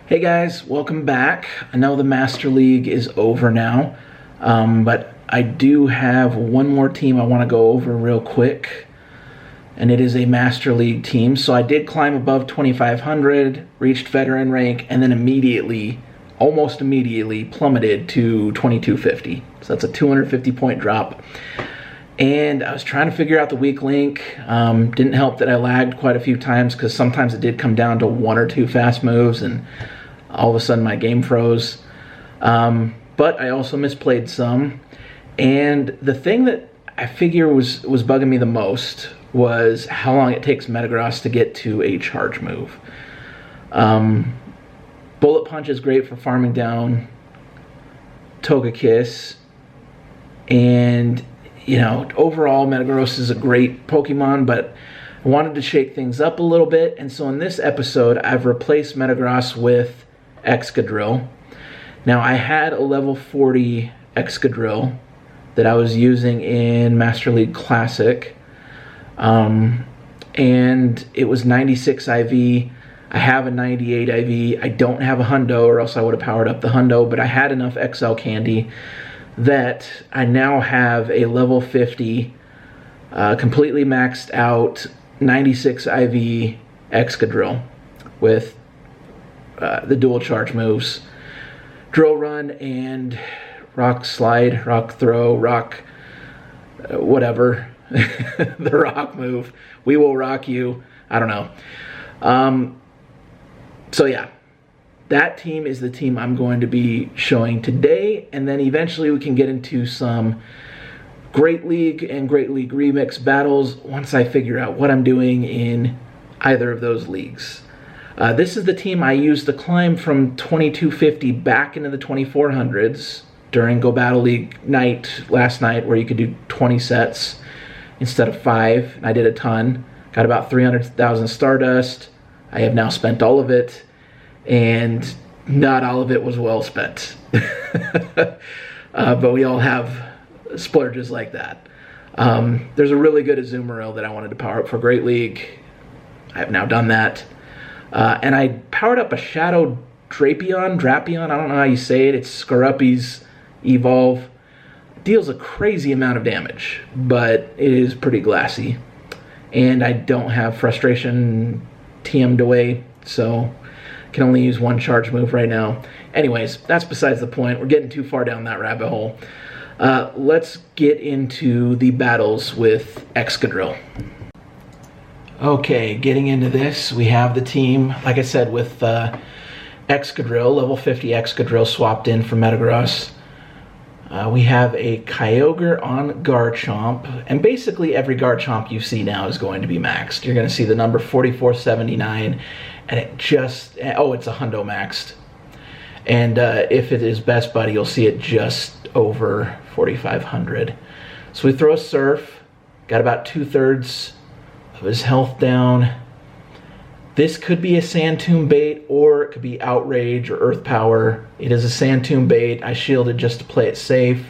Hey guys, welcome back. I know the Master League is over now, but I do have one more team I want to go over real quick, and it is a Master League team. So I did climb above 2,500, reached veteran rank, and then almost immediately plummeted to 2,250. So that's a 250 point drop. And I was trying to figure out the weak link. Didn't help that I lagged quite a few times because sometimes it did come down to one or two fast moves and all of a sudden my game froze. But I also misplayed some. And the thing that I figure was bugging me the most was how long it takes Metagross to get to a charge move. Bullet Punch is great for farming down Togekiss. And overall, Metagross is a great Pokemon, but I wanted to shake things up a little bit, and so in this episode, I've replaced Metagross with Excadrill. Now, I had a level 40 Excadrill that I was using in Master League Classic, and it was 96 IV. I have a 98 IV. I don't have a Hundo, or else I would have powered up the Hundo, but I had enough XL Candy that I now have a level 50, completely maxed out 96 IV Excadrill with the dual charge moves. Drill Run and Rock Slide, Rock Throw, Rock whatever, the Rock move. We will rock you. I don't know. So yeah. That team is the team I'm going to be showing today, and then eventually we can get into some Great League and Great League Remix battles once I figure out what I'm doing in either of those leagues. This is the team I used to climb from 2250 back into the 2400s during Go Battle League night last night, where you could do 20 sets instead of 5, and I did a ton. Got about 300,000 Stardust. I have now spent all of it, and not all of it was well spent. But we all have splurges like that. There's a really good Azumarill that I wanted to power up for Great League. I have now done that. And I powered up a Shadow Drapion, I don't know how you say it. It's Scaruppi's Evolve. Deals a crazy amount of damage, but it is pretty glassy. And I don't have Frustration TM'd away, so can only use one charge move right now. Anyways, that's besides the point. We're getting too far down that rabbit hole. Let's get into the battles with Excadrill. Okay, getting into this, we have the team, like I said, with Excadrill, level 50 Excadrill swapped in for Metagross. We have a Kyogre on Garchomp, and basically every Garchomp you see now is going to be maxed. You're going to see the number 4479, and it's a Hundo maxed. And if it is Best Buddy, you'll see it just over 4,500. So we throw a Surf, got about 2/3 of his health down. This could be a Sand Tomb bait, or it could be Outrage or Earth Power. It is a Sand Tomb bait. I shielded just to play it safe.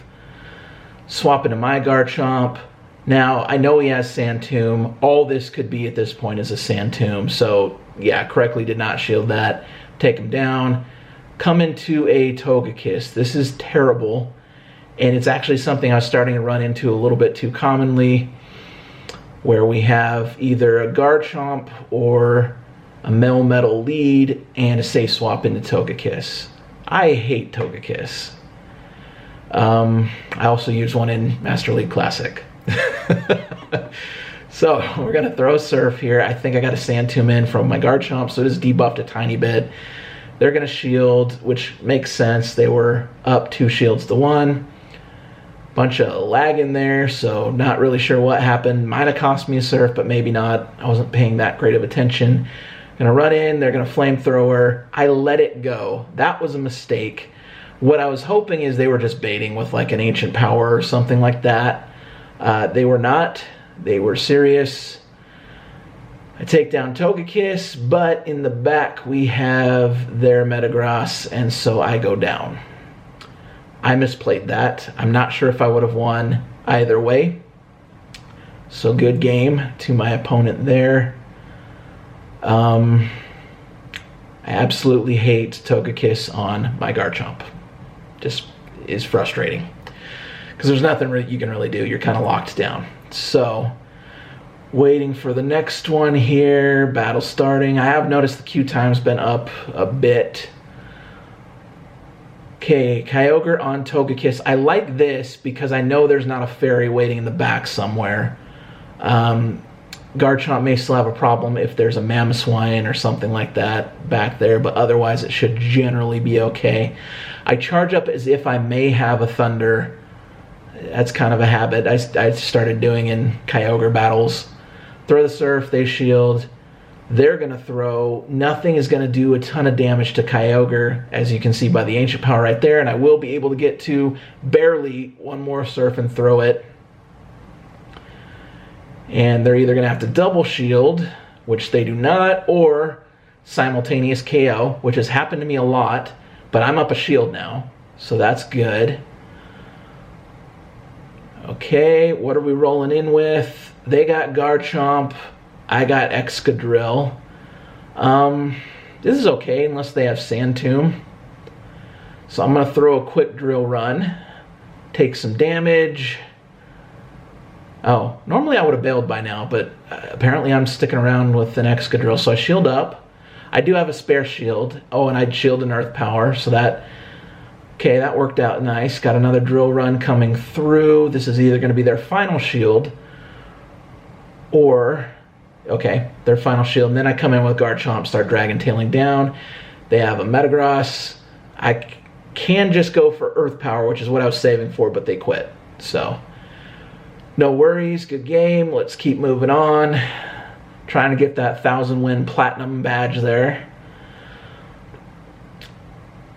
Swap into my Garchomp. Now, I know he has Sand Tomb. All this could be at this point is a Sand Tomb. So, yeah, correctly did not shield that. Take him down. Come into a Togekiss. This is terrible. And it's actually something I was starting to run into a little bit too commonly, where we have either a Garchomp or a Melmetal lead and a safe swap into Togekiss. I hate Togekiss. I also use one in Master League Classic. So we're going to throw a Surf here. I think I got a Sand Tomb in from my Garchomp, so it is debuffed a tiny bit. They're going to shield, which makes sense. They were up 2 shields to 1. Bunch of lag in there, so not really sure what happened. Might have cost me a Surf, but maybe not. I wasn't paying that great of attention. Gonna run in, they're gonna Flamethrower. I let it go. That was a mistake. What I was hoping is they were just baiting with like an Ancient Power or something like that. They were not. They were serious. I take down Togekiss, but in the back we have their Metagross, and so I go down. I misplayed that. I'm not sure if I would have won either way. So good game to my opponent there. I I absolutely hate Togekiss on my Garchomp. Just is frustrating. Because there's nothing you can really do. You're kind of locked down. So, waiting for the next one here. Battle starting. I have noticed the queue time's been up a bit. Okay, Kyogre on Togekiss. I like this because I know there's not a fairy waiting in the back somewhere. Garchomp may still have a problem if there's a Mamoswine or something like that back there, but otherwise it should generally be okay. I charge up as if I may have a Thunder. That's kind of a habit I started doing in Kyogre battles. Throw the Surf, they shield. They're going to throw. Nothing is going to do a ton of damage to Kyogre, as you can see by the Ancient Power right there, and I will be able to get to barely one more Surf and throw it. And they're either going to have to double shield, which they do not, or simultaneous KO, which has happened to me a lot, but I'm up a shield now, so that's good. Okay, what are we rolling in with? They got Garchomp, I got Excadrill. This is okay unless they have Sand Tomb. So I'm going to throw a quick drill run, take some damage. Oh, normally I would have bailed by now, but apparently I'm sticking around with an Excadrill, so I shield up. I do have a spare shield. Oh, and I'd shield an Earth Power, so that... Okay, that worked out nice. Got another drill run coming through. This is either going to be their final shield, or... Okay, their final shield, and then I come in with Garchomp, start Dragon Tailing down. They have a Metagross. I can just go for Earth Power, which is what I was saving for, but they quit, so... No worries, good game. Let's keep moving on. Trying to get that 1,000-win platinum badge there.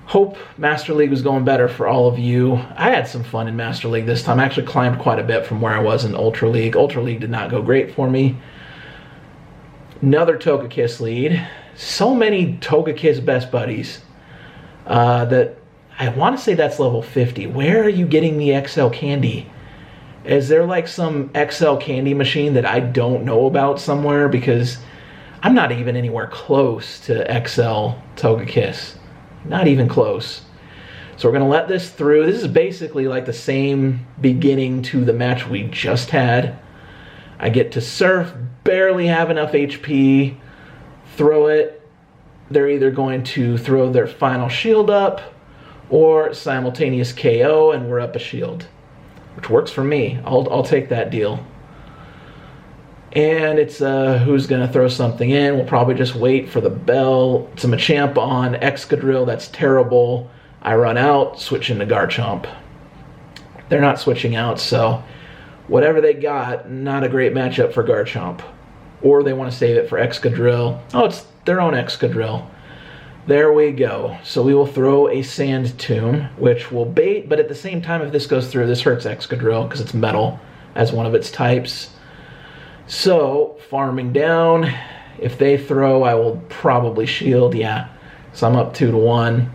Hope Master League was going better for all of you. I had some fun in Master League this time. I actually climbed quite a bit from where I was in Ultra League. Ultra League did not go great for me. Another Togekiss lead. So many Togekiss best buddies that I want to say that's level 50. Where are you getting the XL candy? Is there like some XL candy machine that I don't know about somewhere? Because I'm not even anywhere close to XL Togekiss. Not even close. So we're going to let this through. This is basically like the same beginning to the match we just had. I get to Surf, barely have enough HP, throw it. They're either going to throw their final shield up or simultaneous KO, and we're up a shield. Which works for me. I'll take that deal. And it's who's going to throw something in. We'll probably just wait for the bell. It's a Machamp on Excadrill. That's terrible. I run out, switch into Garchomp. They're not switching out, so whatever they got, not a great matchup for Garchomp. Or they want to save it for Excadrill. Oh, it's their own Excadrill. There we go. So we will throw a Sand Tomb, which will bait, but at the same time, if this goes through, this hurts Excadrill because it's metal as one of its types. So, farming down. If they throw, I will probably shield, yeah. So I'm up 2-1.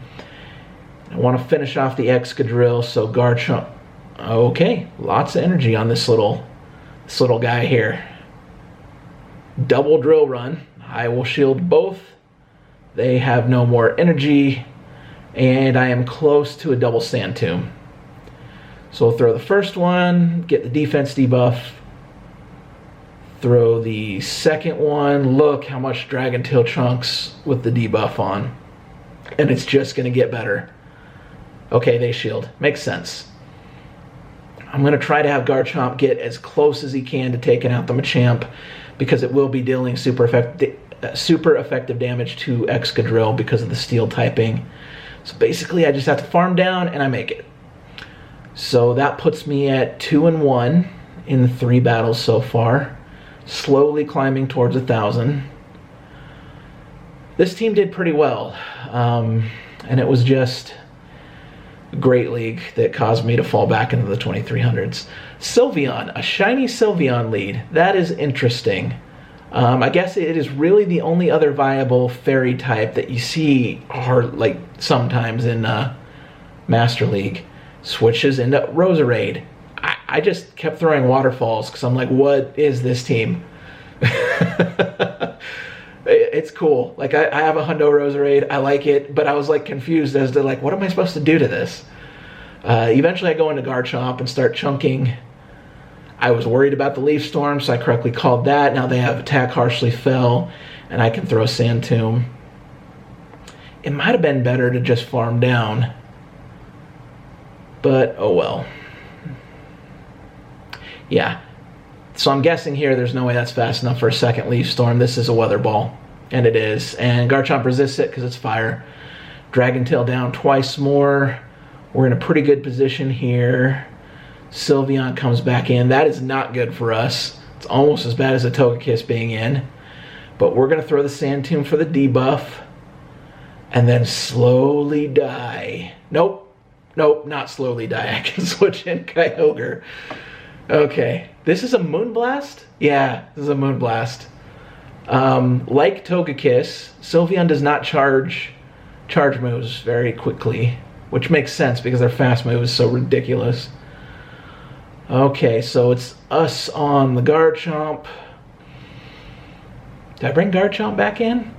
I want to finish off the Excadrill, so Garchomp. Okay, lots of energy on this little guy here. Double drill run. I will shield both. They have no more energy, and I am close to a double Sand Tomb. So we'll throw the first one, get the defense debuff. Throw the second one. Look how much Dragon Tail chunks with the debuff on. And it's just going to get better. Okay, they shield. Makes sense. I'm going to try to have Garchomp get as close as he can to taking out the Machamp, because it will be dealing super effective damage to Excadrill because of the steel typing. So basically I just have to farm down and I make it. So that puts me at 2-1 in the 3 battles so far. Slowly climbing towards 1,000. This team did pretty well. And it was just a great league that caused me to fall back into the 2300s. Sylveon, a shiny Sylveon lead. That is interesting. I guess it is really the only other viable fairy type that you see like sometimes in Master League. Switches into Roserade. I just kept throwing waterfalls because I'm like, what is this team? It's cool. Like, I have a Hundo Roserade. I like it, but I was like confused as to like, what am I supposed to do to this? Eventually I go into Garchomp and start chunking. I was worried about the Leaf Storm, so I correctly called that. Now they have Attack Harshly Fell, and I can throw Sand Tomb. It might have been better to just farm down, but oh well. Yeah. So I'm guessing here there's no way that's fast enough for a second Leaf Storm. This is a Weather Ball, and it is. And Garchomp resists it because it's fire. Dragon Tail down twice more. We're in a pretty good position here. Sylveon comes back in. That is not good for us. It's almost as bad as a Togekiss being in. But we're going to throw the Sand Tomb for the debuff. And then slowly die. Nope. Nope, not slowly die. I can switch in Kyogre. Okay. This is a Moonblast? Yeah, this is a Moonblast. Like Togekiss, Sylveon does not charge moves very quickly, which makes sense because their fast move is so ridiculous. Okay, so it's us on the Garchomp. Did I bring Garchomp back in?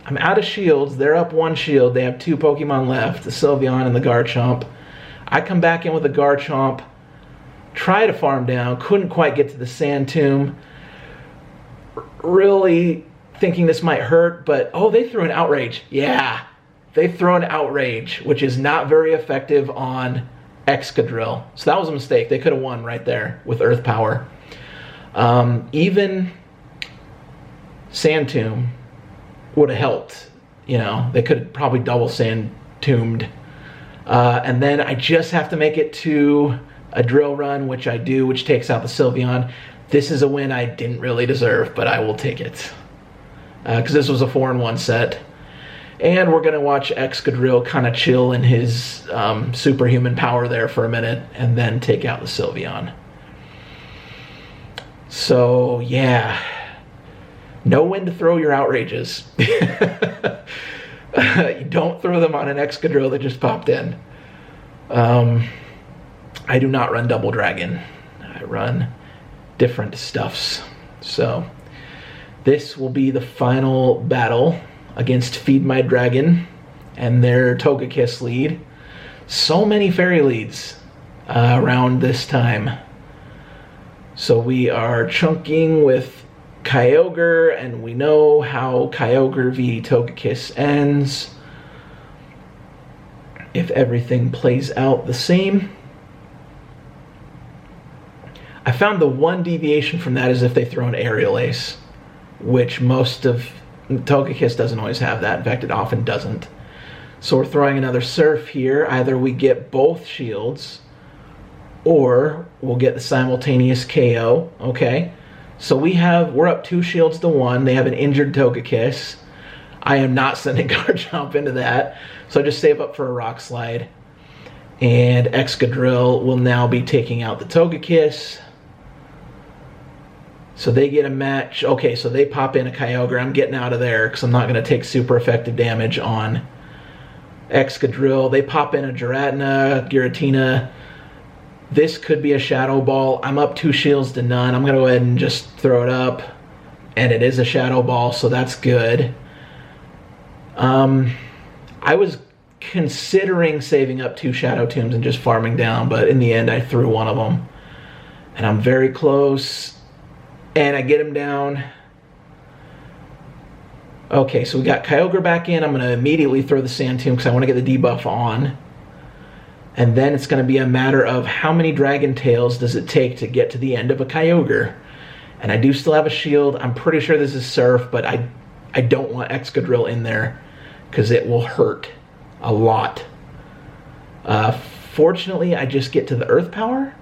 I'm out of shields. They're up one shield. They have 2 Pokemon left, the Sylveon and the Garchomp. I come back in with the Garchomp. Try to farm down, couldn't quite get to the Sand Tomb. Really thinking this might hurt, but oh, they threw an Outrage. Yeah, they throw an Outrage, which is not very effective on Excadrill. So that was a mistake. They could have won right there with Earth Power. Even Sand Tomb would have helped. You know, they could have probably double Sand Tombed. And then I just have to make it to a Drill Run, which I do, which takes out the Sylveon. This is a win I didn't really deserve, but I will take it. Because this was a 4-in-1 set. And we're going to watch Excadrill kind of chill in his superhuman power there for a minute, and then take out the Sylveon. So, yeah. Know when to throw your outrages. You don't throw them on an Excadrill that just popped in. I do not run Double Dragon. I run different stuffs. So this will be the final battle against Feed My Dragon and their Togekiss lead. So many fairy leads around this time. So we are chunking with Kyogre, and we know how Kyogre v Togekiss ends if everything plays out the same. I found the one deviation from that is if they throw an Aerial Ace, which most of Togekiss doesn't always have that. In fact, it often doesn't. So we're throwing another Surf here. Either we get both shields, or we'll get the simultaneous KO. Okay, so we're up 2 shields to 1. They have an injured Togekiss. I am not sending Garchomp into that, so I just save up for a Rock Slide. And Excadrill will now be taking out the Togekiss. So they get a match. Okay, so they pop in a Kyogre. I'm getting out of there because I'm not going to take super effective damage on Excadrill. They pop in a Giratina, Giratina. This could be a Shadow Ball. I'm up 2 shields to none. I'm going to go ahead and just throw it up. And it is a Shadow Ball, so that's good. I was considering saving up 2 Shadow Tombs and just farming down, but in the end I threw one of them. And I'm very close. And I get him down. Okay, so we got Kyogre back in. I'm going to immediately throw the Sand Tomb because I want to get the debuff on. And then it's going to be a matter of how many Dragon Tails does it take to get to the end of a Kyogre. And I do still have a shield. I'm pretty sure this is Surf, but I don't want Excadrill in there because it will hurt a lot. Fortunately, I just get to the Earth Power.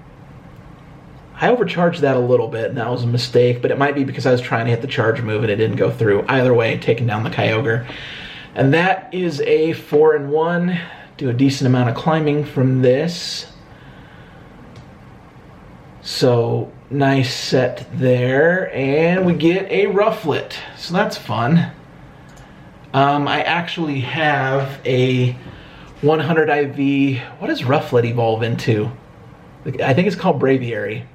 I overcharged that a little bit, and that was a mistake, but it might be because I was trying to hit the charge move and it didn't go through. Either way, taking down the Kyogre. And that is a 4-in-1. Do a decent amount of climbing from this. So, nice set there. And we get a Rufflet. So that's fun. I actually have a 100 IV. What does Rufflet evolve into? I think it's called Braviary.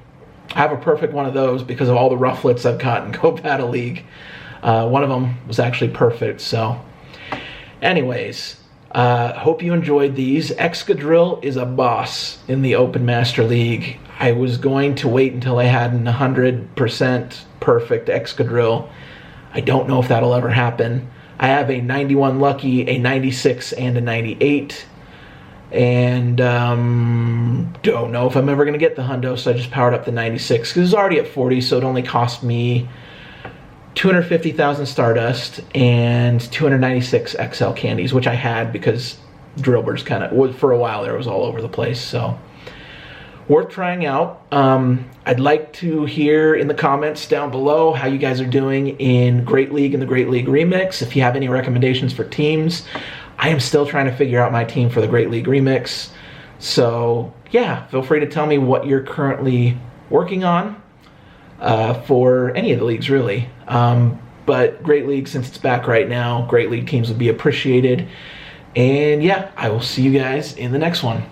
I have a perfect one of those because of all the Rufflets I've caught in Go Battle League. One of them was actually perfect. So anyways, hope you enjoyed these. Excadrill is a boss in the Open Master League. I was going to wait until I had an 100% perfect Excadrill. I don't know if that'll ever happen. I have a 91 Lucky, a 96, and a 98. And don't know if I'm ever going to get the hundo, so I just powered up the 96 because it's already at 40, so it only cost me 250,000 Stardust and 296 XL candies, which I had because Drillbirds kind of, for a while there, was all over the place. So worth trying out. I'd like to hear in the comments down below how you guys are doing in Great League and the Great League Remix. If you have any recommendations for teams, I am still trying to figure out my team for the Great League Remix. So yeah, feel free to tell me what you're currently working on for any of the leagues, really. But Great League, since it's back right now, Great League teams would be appreciated. And yeah, I will see you guys in the next one.